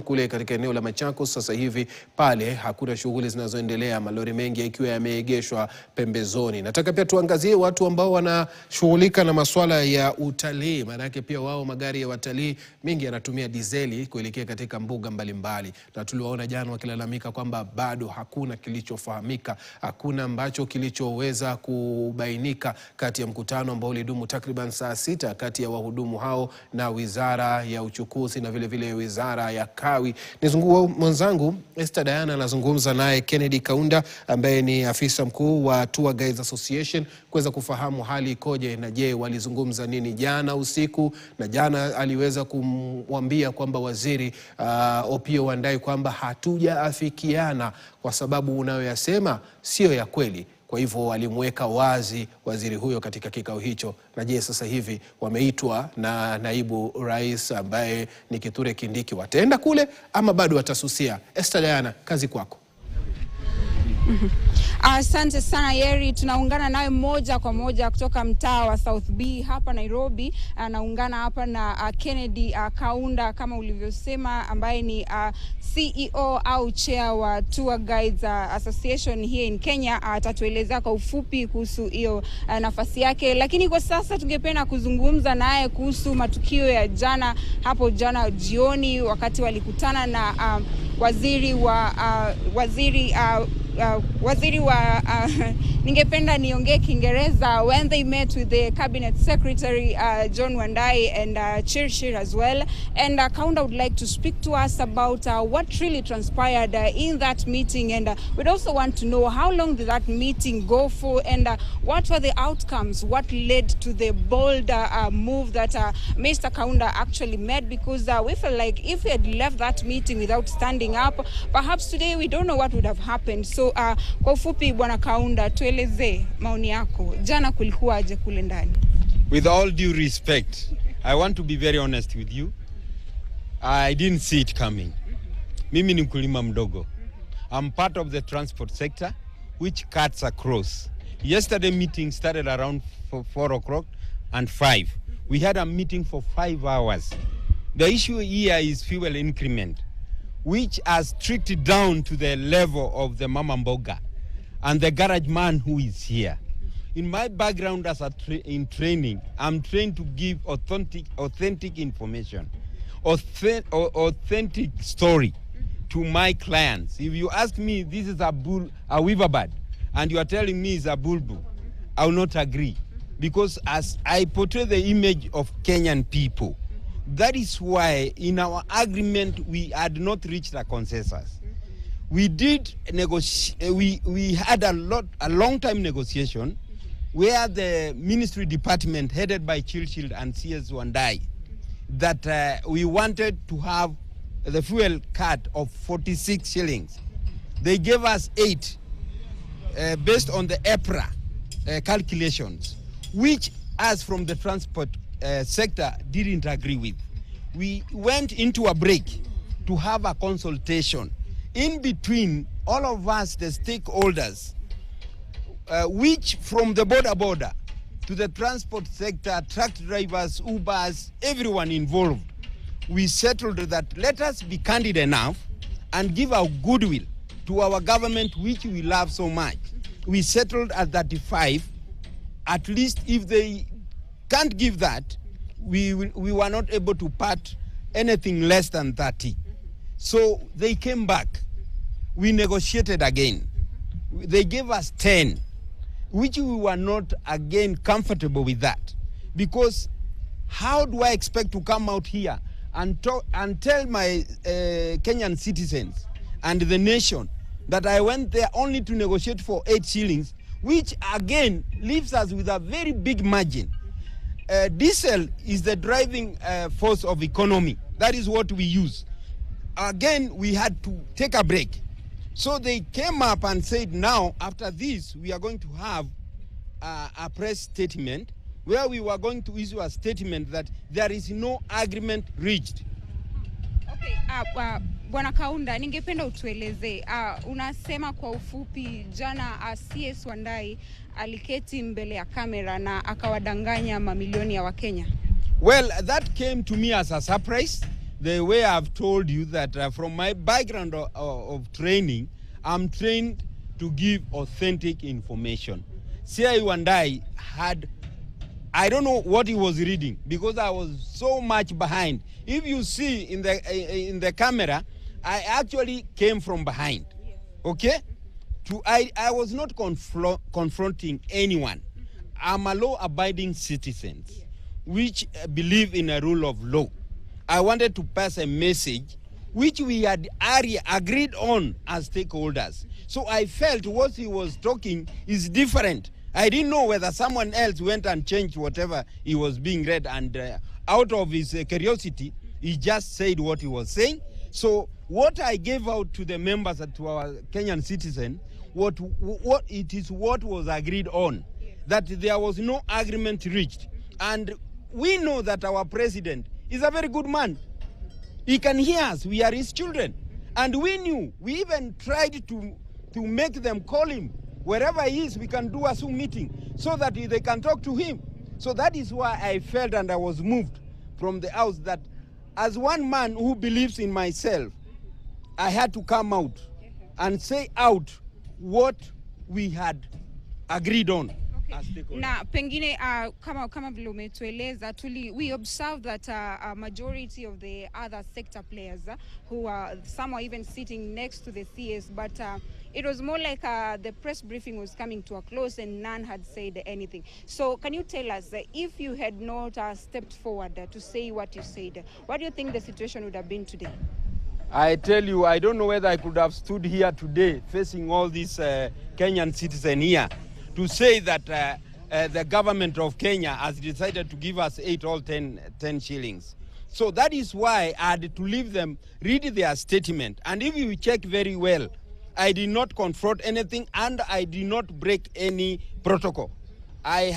kule katika eneo la Machakos sasa hivi pale hakuna shughuli zinazoendelea, malori mengi yakiwa yameegeshwa pembezoni. Nataka pia tuangazie watu ambao wanashughulika na masuala ya utalii, maana yake pia wao magari ya watalii mengi yanatumia dizeli kuelekea katika mbuga mbalimbali. Na tuliwaona jana wakilalamika kwamba bado hakuna kilichofahamika, hakuna ambacho kilichoweza kubainika kati ya mkutano ambao ulidumu takriban saa 6 kati ya wahudumu hao na Wizara ya Uchukuzi na vile vile Wizara ya Kawi. Mwenzangu Esther Diana anazungumza naye Kennedy Kaunda ambaye ni afisa mkuu wa Tour Guides Association kuweza kufahamu hali ikoje, na je walizungumza nini jana usiku. Na jana aliweza kumwambia kwamba waziri Opiyo Wandayi kwamba hatujaafikiana kwa sababu unayoyasema sio ya kweli. Kwa hivyo alimweka wazi waziri huyo katika kikao hicho. Na je sasa hivi wameitwa na naibu rais ambaye ni Kithure Kindiki, wataenda kule ama bado watasusia? Esther Diana, kazi kwako. Asante sana Yeri, tunaungana nawe moja kwa moja kutoka mtaa wa South B hapa Nairobi. Naungana hapa na Kennedy Kaunda kama ulivyosema, ambaye ni CEO au chair wa Tour Guides Association here in Kenya. Atatueleza kwa ufupi kuhusu hiyo nafasi yake, lakini kwa sasa tungependa kuzungumza naye kuhusu matukio ya jana, hapo jana jioni wakati walikutana na waziri wa ningependa niongee Kiingereza, when they met with the cabinet secretary John Wandayi and Chirchir as well. And Kaunda would like to speak to us about what really transpired in that meeting, and we'd also want to know how long did that meeting go for, and what were the outcomes, what led to the bold move that Mr. Kaunda actually made, because we feel like if we had left that meeting without standing up, perhaps today we don't know what would have happened. So kwa ufupi Bwana Kaunda, tueleze maoni yako, jana kulikuwaje kule ndani? With all due respect, I want to be very honest with you. I didn't see it coming. Mimi ni mkulima mdogo. I'm part of the transport sector which cuts across. Yesterday meeting started around 4 o'clock and 5. We had a meeting for 5 hours. The issue here is fuel increment, which are strict down to the level of the Mama Mboga and the garage man who is here. In my background as in training, I'm trained to give authentic information, authentic story to my clients. If you ask me, this is a weaver bird, and you are telling me it's a bulbul, I will not agree. Because as I portray the image of Kenyan people, that is why in our agreement we had not reached a consensus. We did we had a long time negotiation where the ministry department headed by Chirchir and CS Wandayi, that we wanted to have the fuel cut of 46 shillings. They gave us 8 based on the EPRA calculations, which us from the transport sector didn't agree with. We went into a break to have a consultation. In between, all of us, the stakeholders, which from the border to the transport sector, truck drivers, Ubers, everyone involved, we settled that let us be candid enough and give our goodwill to our government, which we love so much. We settled at 35. At least if they can't give that, we were not able to part anything less than 30. So they came back. We negotiated again. They gave us 10, which we were not again comfortable with that. Because how do I expect to come out here and tell my Kenyan citizens and the nation that I went there only to negotiate for 8 shillings, which again leaves us with a very big margin. Diesel is the driving force of economy. That is what we use. Again, we had to take a break. So they came up and said, now, after this, we are going to have a press statement where we were going to issue a statement that there is no agreement reached. Okay, Bwana Kaunda, ningependa utueleze, unasema kwa ufupi jana CS Wandayi aliketi mbele ya kamera na akawadanganya mamilioni ya Wakenya. Well, that came to me as a surprise the way I've told you that from my background of training, I'm trained to give authentic information. C.I. Wandai had, I don't know what he was reading because I was so much behind. If you see in the camera, I actually came from behind, okay? I was not confronting anyone. I'm a law-abiding citizen, which believe in a rule of law. I wanted to pass a message which we had agreed on as stakeholders. So I felt what he was talking is different. I didn't know whether someone else went and changed whatever he was being read, and out of his curiosity, he just said what he was saying. So what I gave out to the members, to our Kenyan citizen, what was agreed on, that there was no agreement reached. And we know that our president is a very good man. He can hear us. We are his children. And we knew. We even tried to make them call him. Wherever he is, we can do a Zoom meeting so that they can talk to him. So that is why I felt and I was moved from the house that as one man who believes in myself, I had to come out and say out what we had agreed on. Na pengine kama vile umetueleza, we observed that a majority of the other sector players who are, some are even sitting next to the CS, but it was more like the press briefing was coming to a close and none had said anything. So can you tell us, if you had not stepped forward to say what you said, what do you think the situation would have been today? I tell you, I don't know whether I could have stood here today facing all these Kenyan citizens here to say that the government of Kenya has decided to give us 8 or 10 shillings. So that is why I had to leave them read their statement. And if you check very well, I did not confront anything and I did not break any protocol. I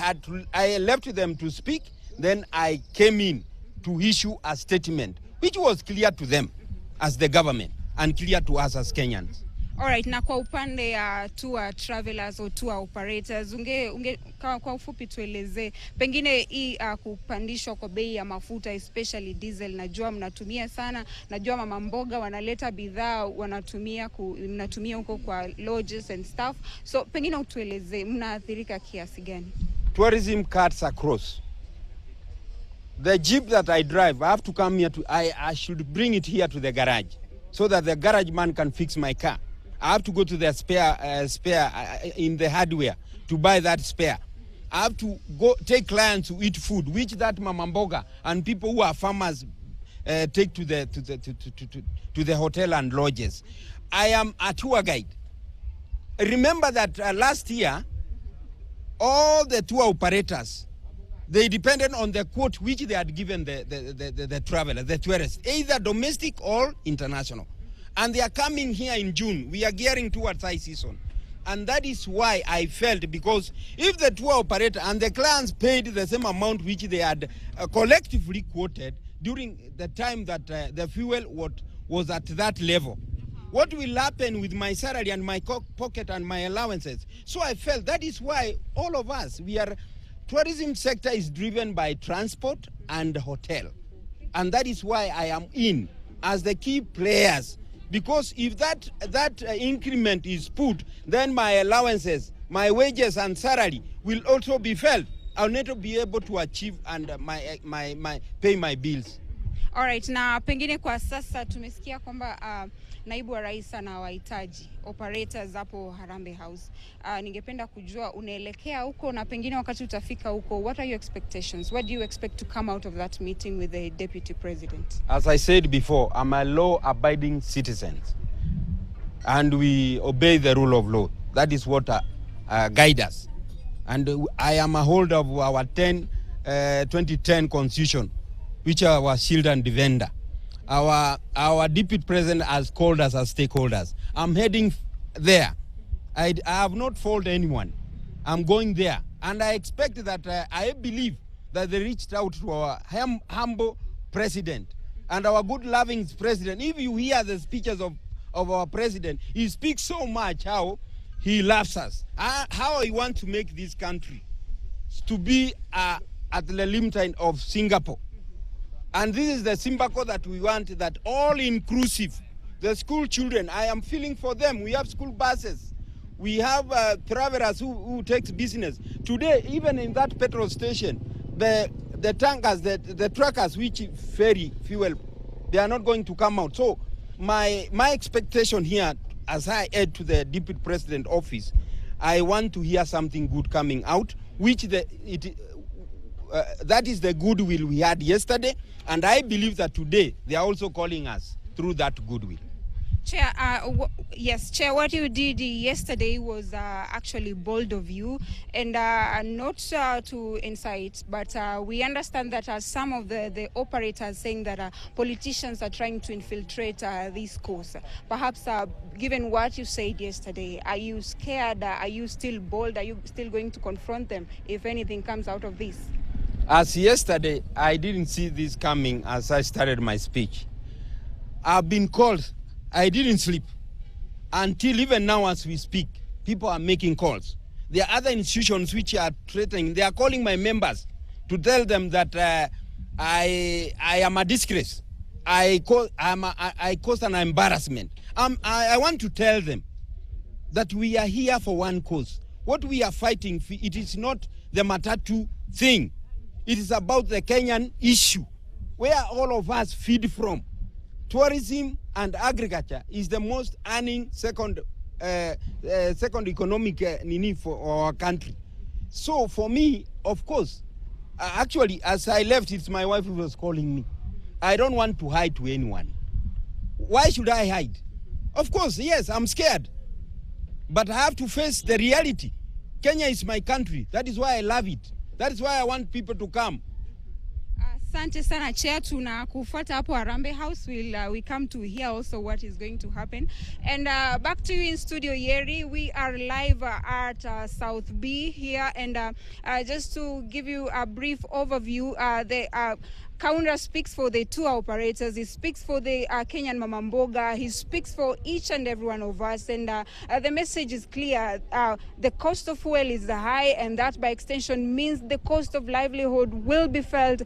left them to speak, then I came in to issue a statement, which was clear to them as the government and clear to us as Kenyans. All right, na kwa upande ya tour travelers or tour operators, kwa ufupi tueleze pengine hii kupandishwa kwa bei ya mafuta, especially diesel, najua mnatumia sana, najua mama mboga wanaleta bidhaa mnatumia huko kwa lodges and stuff. So pengine utueleze mnaathirika kiasi gani? Tourism cuts across. The jeep that I drive, I have to come here I should bring it here to the garage so that the garage man can fix my car. I have to go to the spare in the hardware to buy that spare. I have to go take clients to eat food, which that mama mboga and people who are farmers take to the hotel and lodges. I am a tour guide. Remember that last year, all the tour operators, they depended on the quote which they had given the traveler, the tourists, either domestic or international. And they are coming here in June. We are gearing towards high season. And that is why I felt, because if the tour operator and the clients paid the same amount which they had collectively quoted during the time that the fuel was at that level, what will happen with my salary and my pocket and my allowances? So I felt that is why all of us, tourism sector is driven by transport and hotel. And that is why I am in as the key players. Because if that increment is put, then my allowances, my wages and salary will also be felt. I'll not be able to achieve and pay my bills. All right, na pengine kwa sasa tumesikia kwamba naibu wa rais anawahitaji operators hapo Harambee House. Ningependa kujua unaelekea huko na pengine wakati utafika huko, what are your expectations? What do you expect to come out of that meeting with the deputy president? As I said before, I'm a law-abiding citizen and we obey the rule of law. That is what guides us. And I am a holder of our 2010 constitution, which are our shield and defender. Our deputy president has called us as stakeholders. I'm heading there. I have not faulted anyone. I'm going there. And I expect that, I believe that they reached out to our humble president and our good loving president. If you hear the speeches of our president, he speaks so much how he loves us, how he wants to make this country to be at the limit of Singapore. And this is the symbol that we want, that all inclusive. The school children, I am feeling for them. We have school buses. We have travelers who takes business. Today, even in that petrol station, the tankers, the truckers which ferry fuel, they are not going to come out. So my expectation here, as I head to the Deputy President office, I want to hear something good coming out, which that is the goodwill we had yesterday, and I believe that today they are also calling us through that goodwill. Chair, yes, Chair, what you did yesterday was actually bold of you, and not to incite, but we understand that some of the operators saying that politicians are trying to infiltrate this course. Perhaps given what you said yesterday, are you scared? Are you still bold? Are you still going to confront them if anything comes out of this? As yesterday, I didn't see this coming as I started my speech. I've been called. I didn't sleep until even now as we speak. People are making calls. There are other institutions which are threatening. They are calling my members to tell them that I am a disgrace. I cause an embarrassment. I want to tell them that we are here for one cause. What we are fighting for, it is not the Matatu thing. It is about the Kenyan issue, where all of us feed from. Tourism and agriculture is the most earning second economic need for our country. So for me, of course, actually, as I left, it's my wife who was calling me. I don't want to hide to anyone. Why should I hide? Of course, yes, I'm scared. But I have to face the reality. Kenya is my country. That is why I love it. That is why I want people to come. Asante sana Chair, tunakufuata hapo Harambee House. We come to hear also what is going to happen. And back to you in studio, Yeri. We are live at South B here, and just to give you a brief overview, the Kaunda speaks for the tour operators, he speaks for the Kenyan Mama Mboga, he speaks for each and every one of us, and the message is clear. The cost of fuel is high, and that by extension means the cost of livelihood will be felt